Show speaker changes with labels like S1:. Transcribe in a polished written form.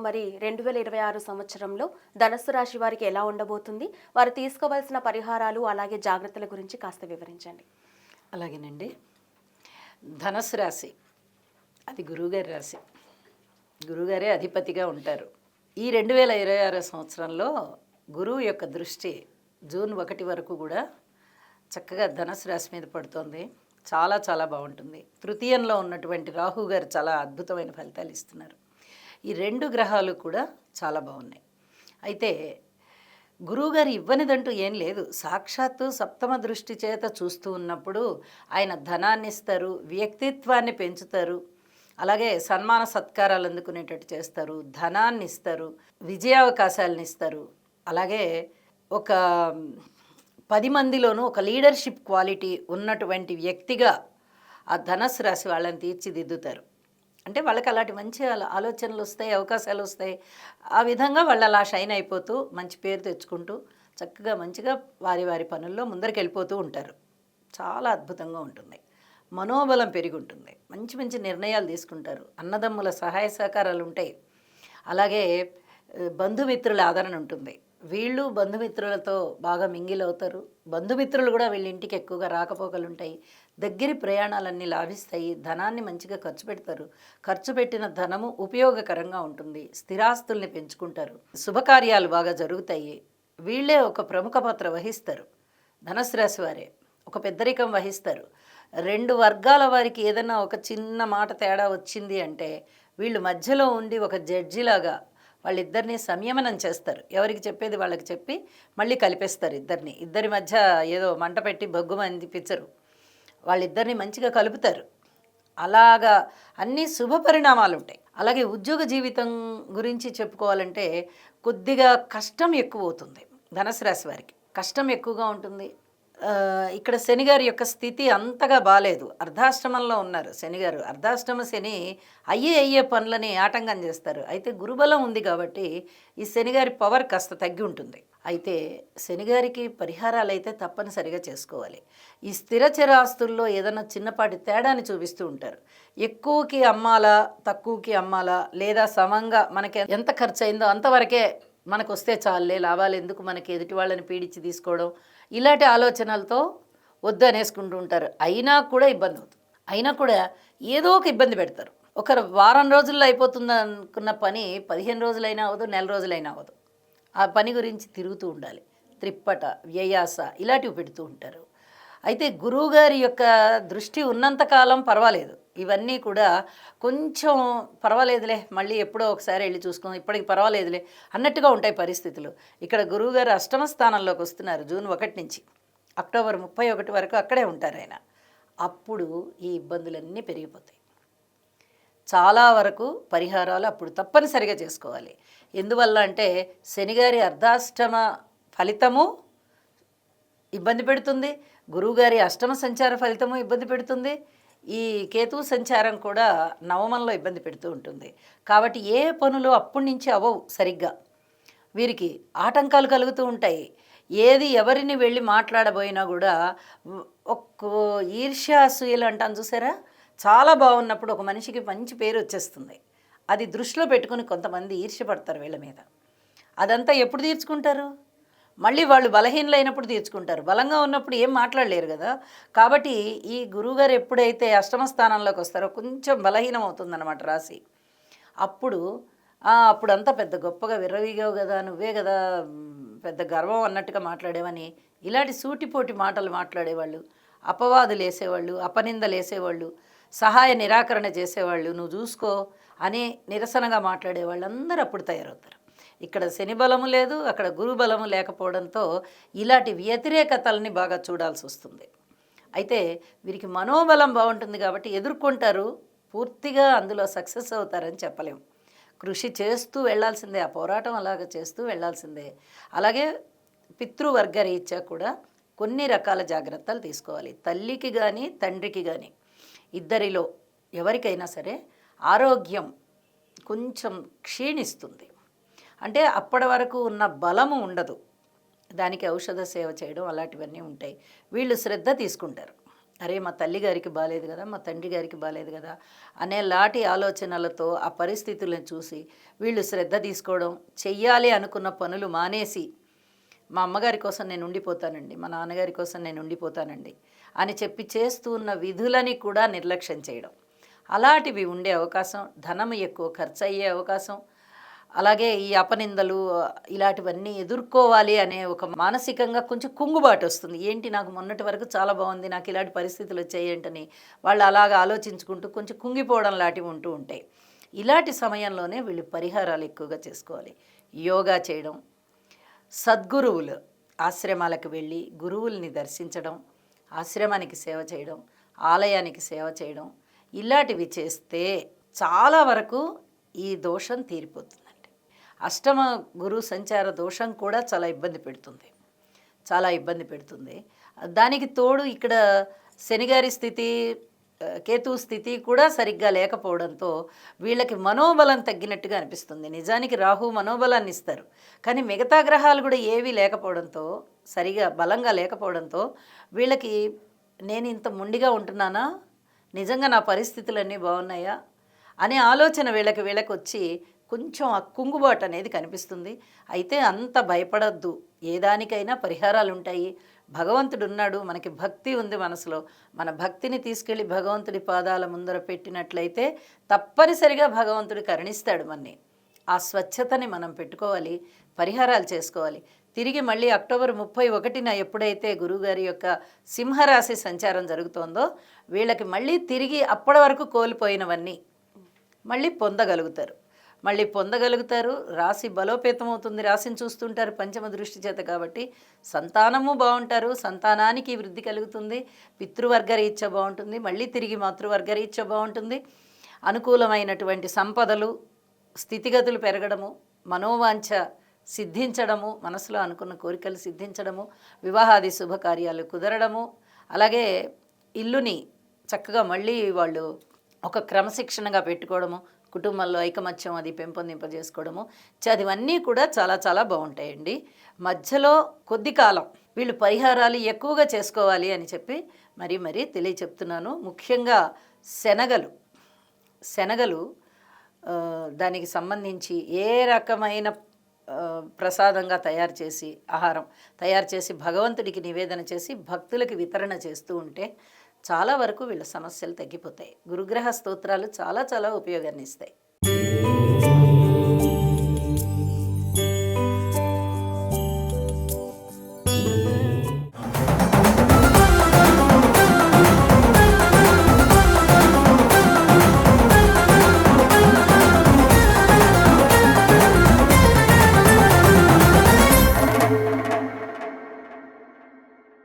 S1: మరి 2026 సంవత్సరంలో ధనస్సు రాశి వారికి ఎలా ఉండబోతుంది? వారు తీసుకోవాల్సిన పరిహారాలు అలాగే జాగ్రత్తల గురించి కాస్త వివరించండి.
S2: అలాగేనండి. ధనస్సు రాశి అది గురువుగారి రాశి. గురువుగారే అధిపతిగా ఉంటారు. ఈ 2026 సంవత్సరంలో గురువు యొక్క దృష్టి జూన్ 1 వరకు కూడా చక్కగా ధనస్సు రాశి మీద పడుతోంది. చాలా చాలా బాగుంటుంది. తృతీయంలో ఉన్నటువంటి రాహు గారు చాలా అద్భుతమైన ఫలితాలు ఇస్తున్నారు. ఈ రెండు గ్రహాలు కూడా చాలా బాగున్నాయి. అయితే గురువుగారు ఇవ్వనిదంటూ ఏం లేదు. సాక్షాత్తు సప్తమ దృష్టి చేత చూస్తూ ఉన్నప్పుడు ఆయన ధనాన్ని ఇస్తారు, వ్యక్తిత్వాన్ని పెంచుతారు, అలాగే సన్మాన సత్కారాలు అందుకునేటట్టు చేస్తారు, ధనాన్ని ఇస్తారు, విజయావకాశాలను ఇస్తారు. అలాగే ఒక 10 మందిలోనూ ఒక లీడర్షిప్ క్వాలిటీ ఉన్నటువంటి వ్యక్తిగా ఆ ధనస్సు రాశి వాళ్ళని తీర్చిదిద్దుతారు. అంటే వాళ్ళకి అలాంటి మంచి ఆలోచనలు వస్తాయి, అవకాశాలు వస్తాయి. ఆ విధంగా వాళ్ళు అలా షైన్ అయిపోతూ మంచి పేరు తెచ్చుకుంటూ చక్కగా మంచిగా వారి వారి పనుల్లో ముందరికి వెళ్ళిపోతూ ఉంటారు. చాలా అద్భుతంగా ఉంటుంది. మనోబలం పెరిగి ఉంటుంది. మంచి మంచి నిర్ణయాలు తీసుకుంటారు. అన్నదమ్ముల సహాయ సహకారాలు ఉంటాయి. అలాగే బంధుమిత్రుల ఆదరణ ఉంటుంది. వీళ్ళు బంధుమిత్రులతో బాగా మింగిల్ అవుతారు. బంధుమిత్రులు కూడా వీళ్ళ ఇంటికి ఎక్కువగా రాకపోకలు ఉంటాయి. దగ్గరి ప్రయాణాలన్నీ లాభిస్తాయి. ధనాన్ని మంచిగా ఖర్చు పెడతారు. ఖర్చు పెట్టిన ధనము ఉపయోగకరంగా ఉంటుంది. స్థిరాస్తుల్ని పెంచుకుంటారు. శుభకార్యాలు బాగా జరుగుతాయి. వీళ్ళే ఒక ప్రముఖ పాత్ర వహిస్తారు. ధనుసు రాశి వారే ఒక పెద్దరికం వహిస్తారు. 2 వర్గాల వారికి ఏదైనా ఒక చిన్న మాట తేడా వచ్చింది అంటే వీళ్ళు మధ్యలో ఉండి ఒక జడ్జిలాగా వాళ్ళిద్దరినీ సంయమనం చేస్తారు. ఎవరికి చెప్పేది వాళ్ళకి చెప్పి మళ్ళీ కలిపేస్తారు ఇద్దరిని. ఇద్దరి మధ్య ఏదో మంట పెట్టి బొగ్గుమని తిప్పించరు. వాళ్ళిద్దరిని మంచిగా కలుపుతారు. అలాగా అన్ని శుభ పరిణామాలు ఉంటాయి. అలాగే ఉద్యోగ జీవితం గురించి చెప్పుకోవాలంటే కొద్దిగా కష్టం ఎక్కువ అవుతుంది. ధనుసు రాశి వారికి కష్టం ఎక్కువగా ఉంటుంది. ఇక్కడ శనిగారి యొక్క స్థితి అంతగా బాలేదు. అర్ధాష్టమంలో ఉన్నారు శనిగారు. అర్ధాష్టమ శని అయ్యే పనులని ఆటంకం చేస్తారు. అయితే గురుబలం ఉంది కాబట్టి ఈ శనిగారి పవర్ కాస్త తగ్గి ఉంటుంది. అయితే శనిగారికి పరిహారాలు అయితే తప్పనిసరిగా చేసుకోవాలి. ఈ స్థిర చరాస్తుల్లో ఏదైనా చిన్నపాటి తేడాని చూపిస్తూ ఉంటారు. ఎక్కువకి అమ్మాలా, తక్కువకి అమ్మాలా, లేదా సమంగా మనకి ఎంత ఖర్చు అయిందో అంతవరకే మనకు వస్తే చాలే, లాభాలు ఎందుకు మనకి ఎదుటి వాళ్ళని పీడించి తీసుకోవడం, ఇలాంటి ఆలోచనలతో వద్దు అనేసుకుంటూ ఉంటారు. అయినా కూడా ఇబ్బంది అవుతుంది. అయినా కూడా ఏదో ఒక ఇబ్బంది పెడతారు. ఒక వారం రోజుల్లో అయిపోతుంది అనుకున్న పని 15 రోజులైనా అవ్వదు, నెల రోజులైనా అవ్వదు. ఆ పని గురించి తిరుగుతూ ఉండాలి. త్రిప్పట, వ్యయాస ఇలాంటివి పెడుతూ ఉంటారు. అయితే గురువుగారి యొక్క దృష్టి ఉన్నంతకాలం పర్వాలేదు. ఇవన్నీ కూడా కొంచెం పర్వాలేదులే, మళ్ళీ ఎప్పుడో ఒకసారి వెళ్ళి చూసుకుందాం, ఇప్పటికి పర్వాలేదులే అన్నట్టుగా ఉంటాయి పరిస్థితులు. ఇక్కడ గురువుగారు అష్టమ స్థానంలోకి వస్తున్నారు జూన్ 1 నుంచి అక్టోబర్ 31 వరకు అక్కడే ఉంటారు ఆయన. అప్పుడు ఈ ఇబ్బందులన్నీ పెరిగిపోతాయి. చాలా వరకు పరిహారాలు అప్పుడు తప్పనిసరిగా చేసుకోవాలి. ఎందువల్ల అంటే శనిగారి అర్ధాష్టమ ఫలితము ఇబ్బంది పెడుతుంది, గురువుగారి అష్టమ సంచార ఫలితము ఇబ్బంది పెడుతుంది, ఈ కేతువు సంచారం కూడా నవమంలో ఇబ్బంది పెడుతూ ఉంటుంది. కాబట్టి ఏ పనులు అప్పటి నుంచి అవ్వవు సరిగ్గా. వీరికి ఆటంకాలు కలుగుతూ ఉంటాయి. ఏది ఎవరిని వెళ్ళి మాట్లాడబోయినా కూడా ఒక్క ఈర్ష్యాసూయలు అంటాను చూసారా, చాలా బాగున్నప్పుడు ఒక మనిషికి మంచి పేరు వచ్చేస్తుంది. అది దృష్టిలో పెట్టుకుని కొంతమంది ఈర్ష్యపడతారు వీళ్ళ మీద. అదంతా ఎప్పుడు తీర్చుకుంటారు? మళ్ళీ వాళ్ళు బలహీనలైనప్పుడు తీర్చుకుంటారు. బలంగా ఉన్నప్పుడు ఏం మాట్లాడలేరు కదా. కాబట్టి ఈ గురువుగారు ఎప్పుడైతే అష్టమ స్థానంలోకి వస్తారో కొంచెం బలహీనం అవుతుందన్నమాట రాశి. అప్పుడంతా పెద్ద గొప్పగా విర్రవీగావు కదా, నువ్వే కదా పెద్ద గర్వం అన్నట్టుగా మాట్లాడేవని ఇలాంటి సూటిపోటి మాటలు మాట్లాడేవాళ్ళు, అపవాదులు వేసేవాళ్ళు, అపనిందలు వేసేవాళ్ళు, సహాయ నిరాకరణ చేసేవాళ్ళు, నువ్వు చూసుకో అని నిరసనగా మాట్లాడేవాళ్ళు అందరూ అప్పుడు తయారవుతారు. ఇక్కడ శని బలము లేదు, అక్కడ గురు బలము లేకపోవడంతో ఇలాంటి వ్యతిరేకతల్ని బాగా చూడాల్సి వస్తుంది. అయితే వీరికి మనోబలం బాగుంటుంది కాబట్టి ఎదుర్కొంటారు. పూర్తిగా అందులో సక్సెస్ అవుతారని చెప్పలేము. కృషి చేస్తూ వెళ్ళాల్సిందే, ఆ పోరాటం అలాగ చేస్తూ వెళ్ళాల్సిందే. అలాగే పితృవర్గ రీత్యా కూడా కొన్ని రకాల జాగ్రత్తలు తీసుకోవాలి. తల్లికి కానీ తండ్రికి కానీ ఇద్దరిలో ఎవరికైనా సరే ఆరోగ్యం కొంచెం క్షీణిస్తుంది. అంటే అప్పటి వరకు ఉన్న బలము ఉండదు. దానికి ఔషధ సేవ చేయడం అలాంటివన్నీ ఉంటాయి. వీళ్ళు శ్రద్ధ తీసుకుంటారు. అరే మా తల్లి గారికి బాలేదు కదా, మా తండ్రి గారికి బాలేదు కదా అనేలాంటి ఆలోచనలతో ఆ పరిస్థితులను చూసి వీళ్ళు శ్రద్ధ తీసుకోవడం, చెయ్యాలి అనుకున్న పనులు మానేసి మా అమ్మగారి కోసం నేను ఉండిపోతానండి, మా నాన్నగారి కోసం నేను ఉండిపోతానండి అని చెప్పి చేస్తూ ఉన్న విధులని కూడా నిర్లక్ష్యం చేయడం, అలాంటివి ఉండే అవకాశం, ధనం ఎక్కువ ఖర్చు అయ్యే అవకాశం, అలాగే ఈ అపనిందలు ఇలాంటివన్నీ ఎదుర్కోవాలి అనే ఒక మానసికంగా కొంచెం కుంగుబాటు వస్తుంది. ఏంటి నాకు మొన్నటి వరకు చాలా బాగుంది, నాకు ఇలాంటి పరిస్థితులు వచ్చాయి ఏంటని వాళ్ళు అలాగ ఆలోచించుకుంటూ కొంచెం కుంగిపోవడం లాంటివి ఉంటూ ఉంటాయి. ఇలాంటి సమయంలోనే వీళ్ళు పరిహారాలు ఎక్కువగా చేసుకోవాలి. యోగా చేయడం, సద్గురువులు ఆశ్రమాలకు వెళ్ళి గురువుల్ని దర్శించడం, ఆశ్రమానికి సేవ చేయడం, ఆలయానికి సేవ చేయడం, ఇలాంటివి చేస్తే చాలా వరకు ఈ దోషం తీరిపోతుందండి. అష్టమ గురు సంచార దోషం కూడా చాలా ఇబ్బంది పెడుతుంది. దానికి తోడు ఇక్కడ శనిగారి స్థితి, కేతు స్థితి కూడా సరిగ్గా లేకపోవడంతో వీళ్ళకి మనోబలం తగ్గినట్టుగా అనిపిస్తుంది. నిజానికి రాహు మనోబలాన్ని ఇస్తారు, కానీ మిగతా గ్రహాలు కూడా ఏవీ లేకపోవడంతో, సరిగా బలంగా లేకపోవడంతో వీళ్ళకి నేను ఇంత మొండిగా ఉంటున్నానా, నిజంగా నా పరిస్థితులన్నీ బాగున్నాయా అనే ఆలోచన వీళ్ళకి వచ్చి కొంచెం ఆ కుంగుబాటు అనేది కనిపిస్తుంది. అయితే అంత భయపడద్దు, ఏ దానికైనా పరిహారాలు ఉంటాయి. భగవంతుడు ఉన్నాడు, మనకి భక్తి ఉంది మనసులో. మన భక్తిని తీసుకెళ్ళి భగవంతుడి పాదాల ముందర పెట్టినట్లయితే తప్పనిసరిగా భగవంతుడు కరుణిస్తాడు మనని. ఆ స్వచ్ఛతని మనం పెట్టుకోవాలి, పరిహారాలు చేసుకోవాలి. తిరిగి మళ్ళీ అక్టోబర్ 31న ఎప్పుడైతే గురువుగారి యొక్క సింహరాశి సంచారం జరుగుతోందో వీళ్ళకి మళ్ళీ తిరిగి అప్పటి వరకు కోల్పోయినవన్నీ మళ్ళీ పొందగలుగుతారు. రాశి బలోపేతం అవుతుంది. రాశిని చూస్తుంటారు పంచమ దృష్టి చేత, కాబట్టి సంతానము బాగుంటారు, సంతానానికి వృద్ధి కలుగుతుంది, పితృవర్గ రీత్యా బాగుంటుంది, మళ్ళీ తిరిగి మాతృవర్గ రీత్యా బాగుంటుంది. అనుకూలమైనటువంటి సంపదలు, స్థితిగతులు పెరగడము, మనోవాంఛ సిద్ధించడము, మనసులో అనుకున్న కోరికలు సిద్ధించడము, వివాహాది శుభకార్యాలు కుదరడము, అలాగే ఇల్లుని చక్కగా మళ్ళీ వాళ్ళు ఒక క్రమశిక్షణగా పెట్టుకోవడము, కుటుంబంలో ఐకమత్యం అది పెంపొందింపజేసుకోవడము, చదివన్నీ కూడా చాలా చాలా బాగుంటాయండి. మధ్యలో కొద్ది కాలం వీళ్ళు పరిహారాలు ఎక్కువగా చేసుకోవాలి అని చెప్పి మరీ తెలియచెప్తున్నాను. ముఖ్యంగా శనగలు దానికి సంబంధించి ఏ రకమైన ప్రసాదంగా తయారు చేసి, ఆహారం తయారు చేసి భగవంతుడికి నివేదన చేసి భక్తులకి వితరణ చేస్తూ ఉంటే చాలా వరకు వీళ్ళ సమస్యలు తగ్గిపోతాయి. గురుగ్రహ స్తోత్రాలు చాలా చాలా ఉపయోగాన్ని ఇస్తాయి.